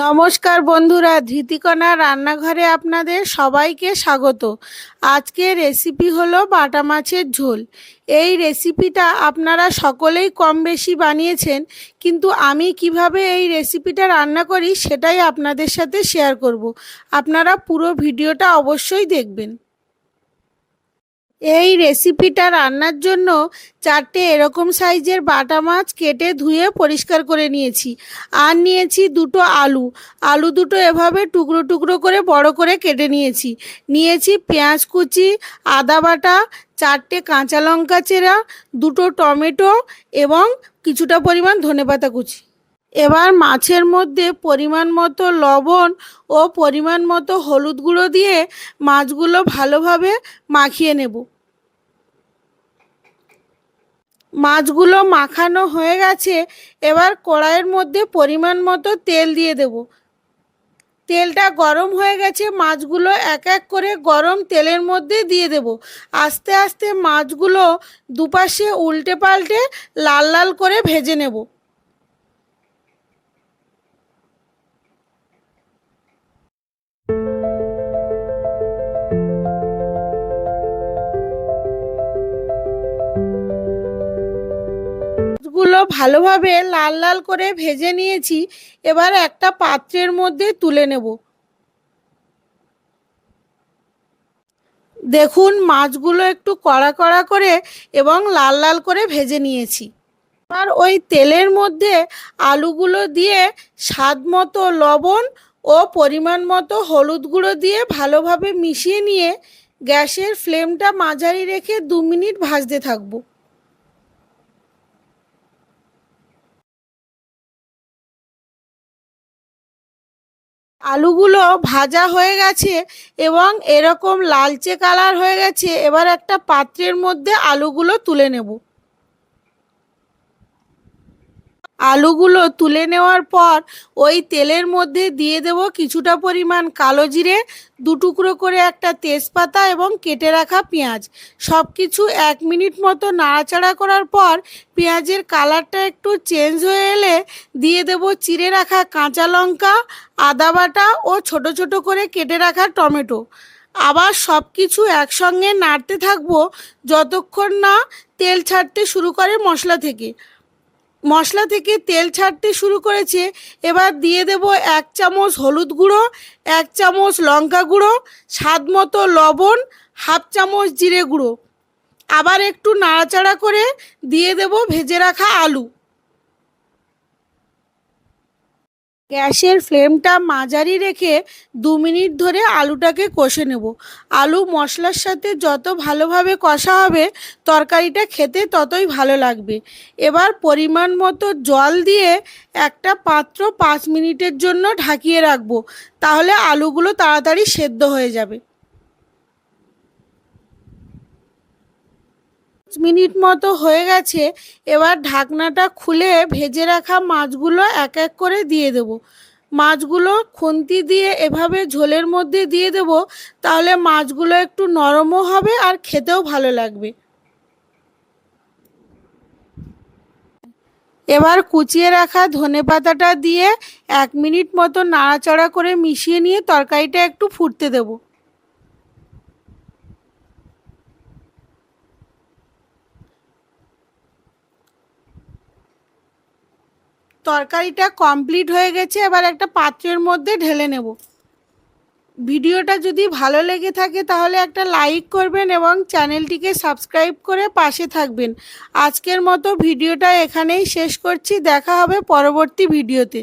নমস্কার বন্ধুরা, ধৃতিকণা রান্নাঘরে আপনাদের সবাইকে স্বাগত। আজকের রেসিপি হলো বাটা মাছের ঝোল। এই রেসিপিটা আপনারা সকলেই কম বেশি বানিয়েছেন, কিন্তু আমি কিভাবে এই রেসিপিটা রান্না করি সেটাই আপনাদের সাথে শেয়ার করব। আপনারা পুরো ভিডিওটা অবশ্যই দেখবেন। এই রেসিপিটা রান্নার জন্য 4টে এরকম সাইজের বাটা মাছ কেটে ধুয়ে পরিষ্কার করে নিয়েছি। আর নিয়েছি 2টো আলু। আলু দুটো এভাবে টুকরো টুকরো করে বড় করে কেটে নিয়েছি। নিয়েছি পেঁয়াজ কুচি, আদা বাটা, 4টে কাঁচা লঙ্কা চেরা, 2টো টমেটো এবং কিছুটা পরিমাণ ধনেপাতা কুচি। এবার মাছের মধ্যে পরিমাণ মতো লবণ ও পরিমাণ মতো হলুদ গুঁড়ো দিয়ে মাছগুলো ভালোভাবে মাখিয়ে নেব। মাছগুলো মাখানো হয়ে গেছে। এবার কড়াইয়ের মধ্যে পরিমাণ মতো তেল দিয়ে দেব। তেলটা গরম হয়ে গেছে, মাছগুলো এক এক করে গরম তেলের মধ্যে দিয়ে দেব। আস্তে আস্তে মাছগুলো দুপাশে উল্টে পাল্টে লাল লাল করে ভেজে নেব। মাছগুলো ভালোভাবে লাল লাল করে ভেজে নিয়েছি। এবার একটা পাত্রের মধ্যে তুলে নেব। দেখুন, মাছগুলো একটু কড়া কড়া করে এবং লাল লাল করে ভেজে নিয়েছি। আর ওই তেলের মধ্যে আলুগুলো দিয়ে স্বাদ মতো লবণ ও পরিমাণ মতো হলুদ গুঁড়ো দিয়ে ভালোভাবে মিশিয়ে নিয়ে গ্যাসের ফ্লেমটা মাঝারি রেখে 2 মিনিট ভাজতে থাকবো। আলুগুলো ভাজা হয়ে গেছে এবং এরকম লালচে কালার হয়ে গেছে। এবার একটা পাত্রের মধ্যে আলুগুলো তুলে নেব। আলুগুলো তুলে নেওয়ার পর ওই তেলের মধ্যে দিয়ে দেব কিছুটা পরিমাণ কালো জিরে, 2 টুকরো করে একটা তেজপাতা এবং কেটে রাখা পেঁয়াজ। সব কিছু 1 মিনিট মতো নাড়াচাড়া করার পর পেঁয়াজের কালারটা একটু চেঞ্জ হয়ে এলে দিয়ে দেব চিড়ে রাখা কাঁচা লঙ্কা, আদা বাটা ও ছোট ছোট করে কেটে রাখা টমেটো। আবার সব কিছু একসঙ্গে নাড়তে থাকবো যতক্ষণ না তেল ছাড়তে শুরু করে মশলা থেকে তেল ছাড়তে শুরু করেছে। এবার দিয়ে দেব 1 চামচ হলুদ গুঁড়ো, 1 চামচ লঙ্কা গুঁড়ো, স্বাদ মতো লবণ, হাফ চামচ জিরে গুঁড়ো। আবার একটু নাড়াচাড়া করে দিয়ে দেব ভেজে রাখা আলু। গ্যাসের ফ্লেমটা মাঝারি রেখে 2 মিনিট ধরে আলুটাকে কষে নেব। আলু মশলার সাথে যত ভালোভাবে কষা হবে তরকারিটা খেতে ততই ভালো লাগবে। এবার পরিমাণ মতো জল দিয়ে একটা পাত্র 5 মিনিটের জন্য ঢাকিয়ে রাখবো, তাহলে আলুগুলো তাড়াতাড়ি সেদ্ধ হয়ে যাবে। 5 মিনিট মতো হয়ে গেছে। এবার ঢাকনাটা খুলে ভেজে রাখা মাছগুলো এক এক করে দিয়ে দেব। মাছগুলো খুন্তি দিয়ে এভাবে ঝোলের মধ্যে দিয়ে দেব, তাহলে মাছগুলো একটু নরমও হবে আর খেতেও ভালো লাগবে। এবার কুচিয়ে রাখা ধনেপাতাটা দিয়ে 1 মিনিট মতো নাড়াচাড়া করে মিশিয়ে নিয়ে তরকারিটা একটু ফুটতে দেব। তরকারিটা কমপ্লিট হয়ে গেছে। এবার একটা পাত্রের মধ্যে ঢেলে নেব। ভিডিওটা যদি ভালো লেগে থাকে তাহলে একটা লাইক করবেন এবং চ্যানেলটিকে সাবস্ক্রাইব করে পাশে থাকবেন। আজকের মতো ভিডিওটা এখানেই শেষ করছি। দেখা হবে পরবর্তী ভিডিওতে।